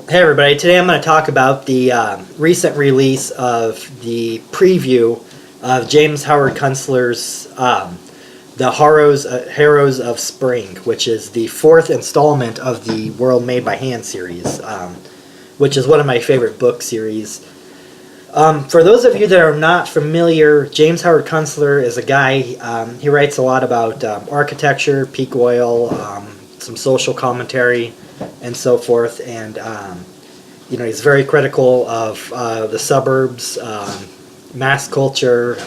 Hey everybody, today I'm going to talk about the recent release of the preview of James Howard Kunstler's the Harrows of Spring, which is the fourth installment of the World Made by Hand series, which is one of my favorite book series. For those of you that are not familiar, James Howard Kunstler is a guy, he writes a lot about architecture, peak oil, some social commentary, and so forth, and he's very critical of the suburbs, mass culture,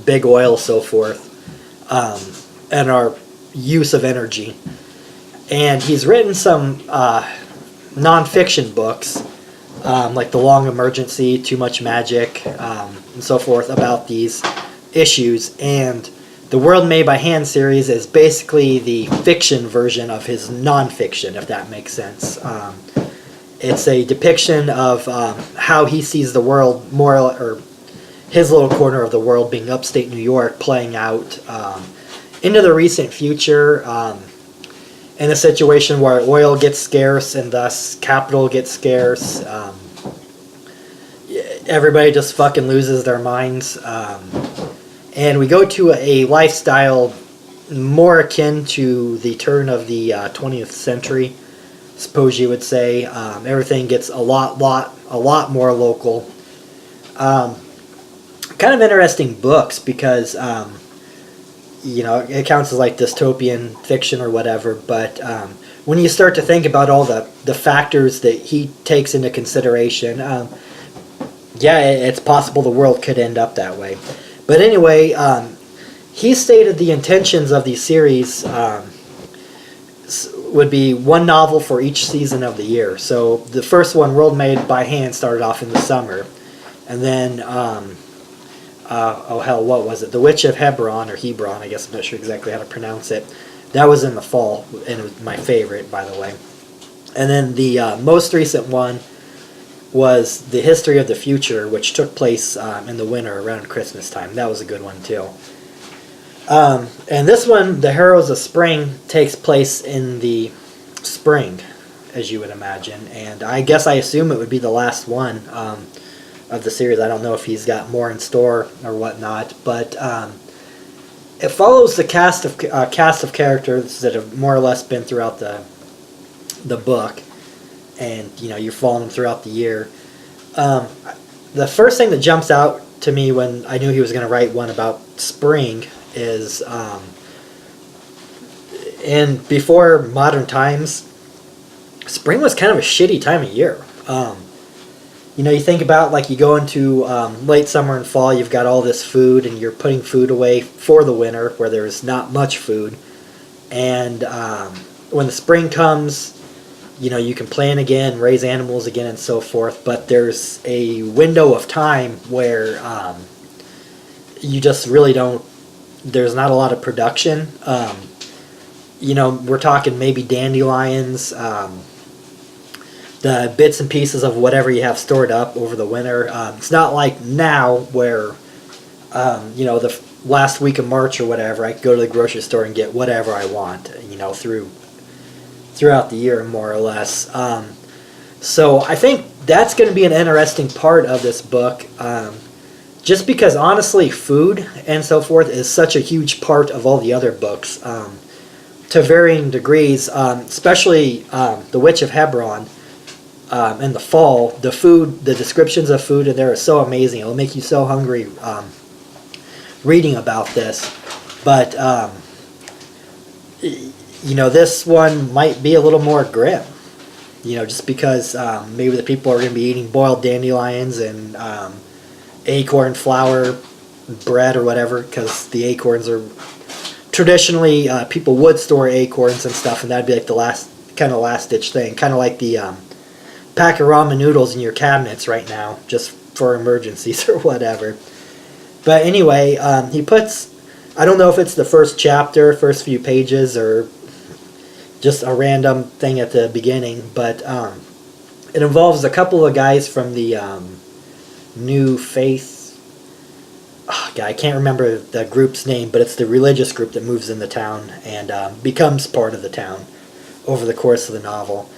big oil, so forth, and our use of energy. And he's written some nonfiction books, like The Long Emergency, Too Much Magic, and so forth, about these issues. And the World Made by Hand series is basically the fiction version of his nonfiction, if that makes sense. It's a depiction of how he sees the world, or his little corner of the world being upstate New York, playing out into the recent future, in a situation where oil gets scarce and thus capital gets scarce. Everybody just fucking loses their minds. And we go to a lifestyle more akin to the turn of the 20th century, suppose you would say. Everything gets a lot more local. Kind of interesting books because, it counts as like dystopian fiction or whatever, but when you start to think about all the factors that he takes into consideration, it's possible the world could end up that way. But anyway, he stated the intentions of these series would be one novel for each season of the year. So the first one, World Made by Hand, started off in the summer. And then, what was it? The Witch of Hebron, or Hebron, I guess I'm not sure exactly how to pronounce it. That was in the fall, and it was my favorite, by the way. And then the most recent one was The History of the Future, which took place in the winter around Christmas time. That was a good one too. And this one, The Harrows of Spring, takes place in the spring, as you would imagine. And I assume it would be the last one of the series. I don't know if he's got more in store or whatnot, but it follows the cast of characters that have more or less been throughout the book. And you're following them throughout the year. The first thing that jumps out to me when I knew he was going to write one about spring is, and before modern times, spring was kind of a shitty time of year. You think about, like, you go into late summer and fall, you've got all this food, and you're putting food away for the winter where there's not much food. And when the spring comes, you can plant again, raise animals again, and so forth, but there's a window of time where you just really don't, there's not a lot of production. We're talking maybe dandelions, the bits and pieces of whatever you have stored up over the winter. It's not like now where, the last week of March or whatever, I can go to the grocery store and get whatever I want, throughout the year, more or less. So I think that's going to be an interesting part of this book, just because honestly food and so forth is such a huge part of all the other books, to varying degrees, especially The Witch of Hebron. In the fall, the descriptions of food in there are so amazing. It'll make you so hungry reading about this. But this one might be a little more grim, just because maybe the people are going to be eating boiled dandelions and acorn flour bread or whatever, because the acorns are traditionally, people would store acorns and stuff, and that'd be like the last ditch thing, kind of like the pack of ramen noodles in your cabinets right now, just for emergencies or whatever. But anyway, he puts, I don't know if it's the first chapter, first few pages, or just a random thing at the beginning, but it involves a couple of guys from the New Faith. I can't remember the group's name, but it's the religious group that moves in the town and becomes part of the town over the course of the novel.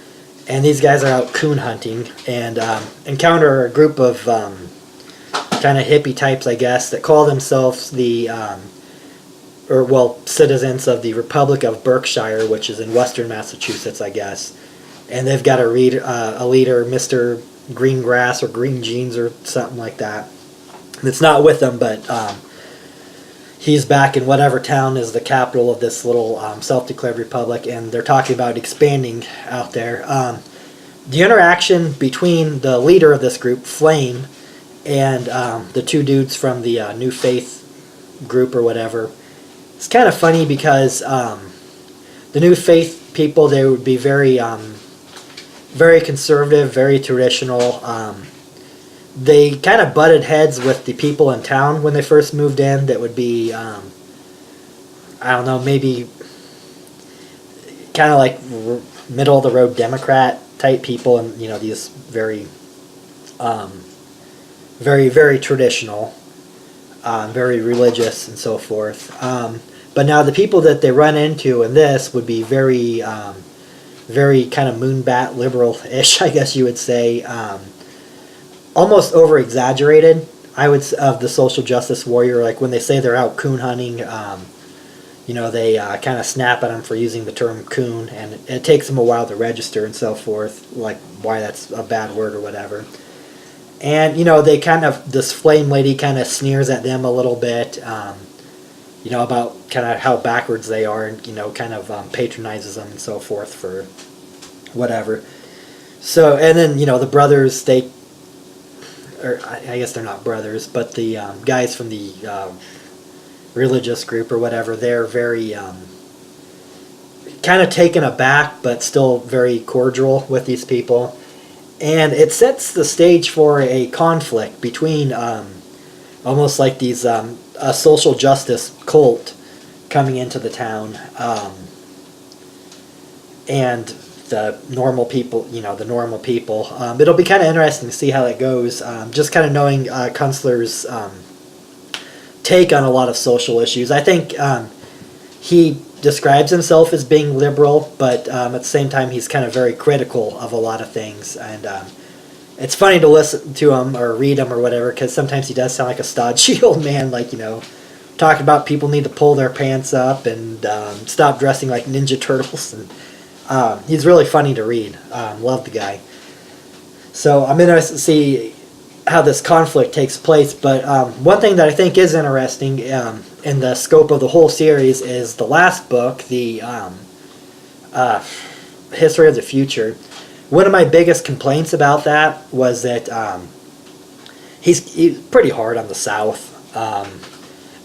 and these guys are out coon hunting and encounter a group of kind of hippie types, I guess, that call themselves the citizens of the Republic of Berkshire, which is in western Massachusetts, I guess. And they've got a leader, Mr. Greengrass or Green Jeans or something like that. It's not with them, but he's back in whatever town is the capital of this little self-declared republic, and they're talking about expanding out there. The interaction between the leader of this group, Flame, and the two dudes from the New Faith group or whatever, it's kind of funny because the New Faith people, they would be very very conservative, very traditional. They kind of butted heads with the people in town when they first moved in. That would be, I don't know, maybe kind of like middle of the road Democrat type people, and these very, very traditional, very religious and so forth. But now the people that they run into in this would be very, very kind of moonbat liberal-ish, I guess you would say. Almost over-exaggerated, I would, of the social justice warrior. Like when they say they're out coon hunting, they kind of snap at them for using the term coon, and it takes them a while to register and so forth, like why that's a bad word or whatever. And, they kind of, this Flame lady kind of sneers at them a little bit, about kind of how backwards they are, and, kind of patronizes them and so forth for whatever. So, and then, the brothers, or I guess they're not brothers, but the guys from the religious group or whatever, they're very kind of taken aback, but still very cordial with these people. And it sets the stage for a conflict between almost like these a social justice cult coming into the town and the normal people, the normal people. It'll be kind of interesting to see how that goes. Just kind of knowing Kunstler's take on a lot of social issues. I think he describes himself as being liberal, but at the same time he's kind of very critical of a lot of things. And it's funny to listen to him or read him or whatever, because sometimes he does sound like a stodgy old man, like, talking about people need to pull their pants up and stop dressing like Ninja Turtles. And he's really funny to read. Love the guy. So I'm interested to see how this conflict takes place. But one thing that I think is interesting in the scope of the whole series is the last book, the History of the Future. One of my biggest complaints about that was that he's pretty hard on the South.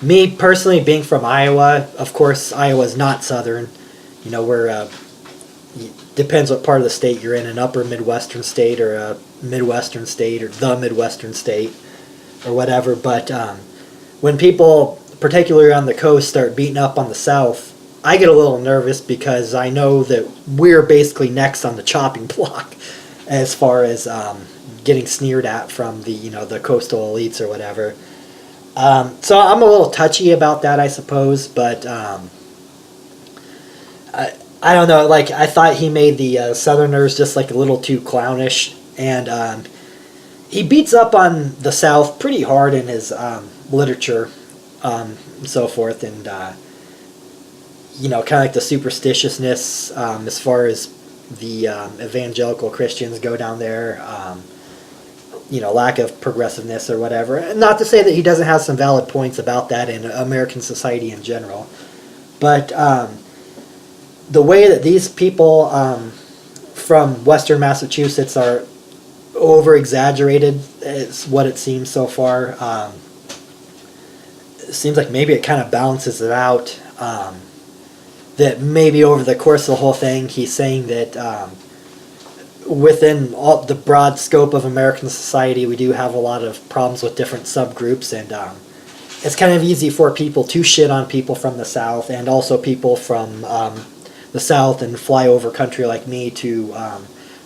Me personally, being from Iowa, of course, Iowa's not southern. We're depends what part of the state you're in, an upper Midwestern state or a Midwestern state or the Midwestern state or whatever. But when people, particularly on the coast, start beating up on the South, I get a little nervous because I know that we're basically next on the chopping block as far as getting sneered at from the the coastal elites or whatever. So I'm a little touchy about that, I suppose, but I don't know. Like, I thought he made the Southerners just like a little too clownish, and he beats up on the South pretty hard in his literature and so forth, and kind of like the superstitiousness as far as the evangelical Christians go down there. Lack of progressiveness or whatever. And not to say that he doesn't have some valid points about that in American society in general, but the way that these people from Western Massachusetts are over-exaggerated is what it seems so far. It seems like maybe it kind of balances it out. That maybe over the course of the whole thing, he's saying that within all the broad scope of American society, we do have a lot of problems with different subgroups, and it's kind of easy for people to shit on people from the South, and also people from the South and flyover country like me to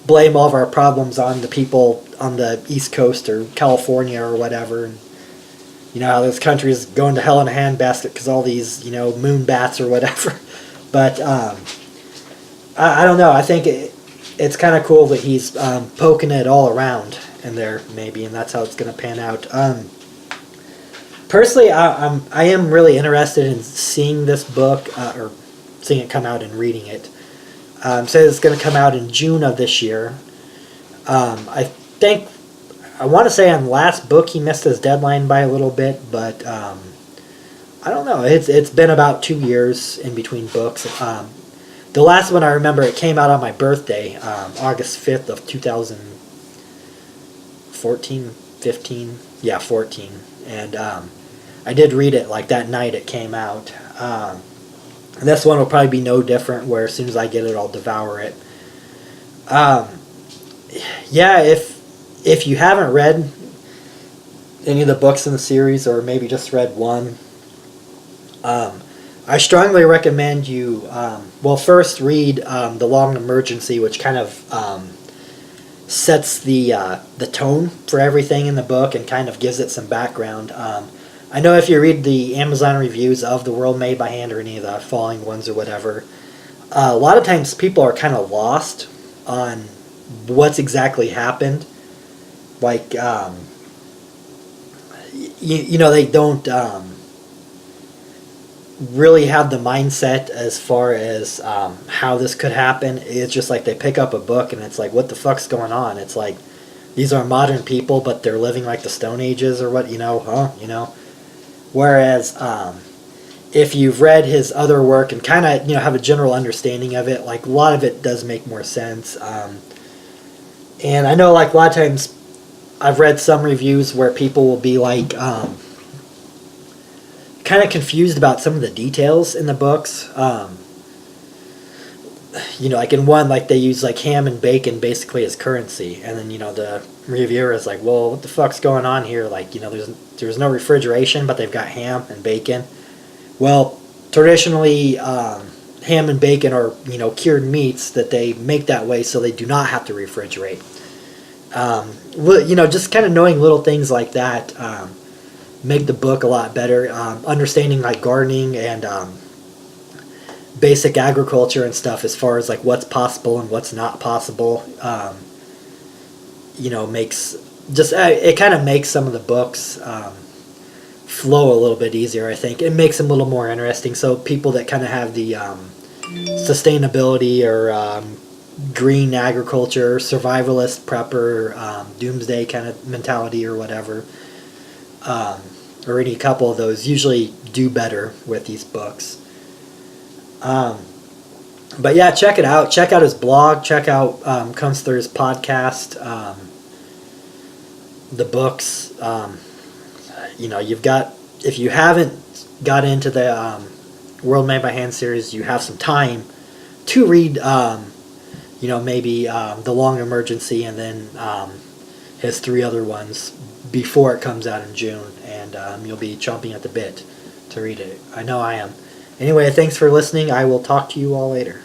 blame all of our problems on the people on the East Coast or California or whatever. And, how those countries going to hell in a handbasket because all these, moon bats or whatever. But I don't know. I think it's kind of cool that he's poking it all around in there, maybe, and that's how it's going to pan out. Personally, I am really interested in seeing this book, or seeing it come out and reading it. Says it's going to come out in June of this year. I want to say on the last book he missed his deadline by a little bit, but I don't know. It's been about 2 years in between books. The last one I remember, it came out on my birthday, August 5th of 2014, 15, yeah, 14, and I did read it like that night it came out. This one will probably be no different, where as soon as I get it, I'll devour it. Yeah, if you haven't read any of the books in the series, or maybe just read one, I strongly recommend you, first read The Long Emergency, which kind of sets the tone for everything in the book and kind of gives it some background. I know if you read the Amazon reviews of The World Made by Hand or any of the following ones or whatever, a lot of times people are kind of lost on what's exactly happened. Like, you know, they don't really have the mindset as far as how this could happen. It's just like they pick up a book and it's like, what the fuck's going on? It's like, these are modern people, but they're living like the Stone Ages or what, you know, Whereas, if you've read his other work and kind of, have a general understanding of it, like, a lot of it does make more sense. And I know, like, a lot of times I've read some reviews where people will be, like, kind of confused about some of the details in the books. Like in one, like, they use, like, ham and bacon basically as currency. And then, the reviewer is like, well, what the fuck's going on here? Like, there's no refrigeration, but they've got ham and bacon. Well, traditionally, ham and bacon are, cured meats that they make that way so they do not have to refrigerate. Just kind of knowing little things like that make the book a lot better. Understanding, like, gardening and basic agriculture and stuff, as far as, like, what's possible and what's not possible, makes it kind of makes some of the books flow a little bit easier. I think it makes them a little more interesting, so people that kind of have the sustainability or green agriculture, survivalist, prepper, doomsday kind of mentality or whatever, or any couple of those, usually do better with these books. But yeah, check it out. Check out his blog. Check out Kunstler's podcast. The books. You've got, if you haven't got into the World Made by Hand series, you have some time to read, maybe The Long Emergency and then his 3 other ones before it comes out in June, and you'll be chomping at the bit to read it. I know I am. Anyway, thanks for listening. I will talk to you all later.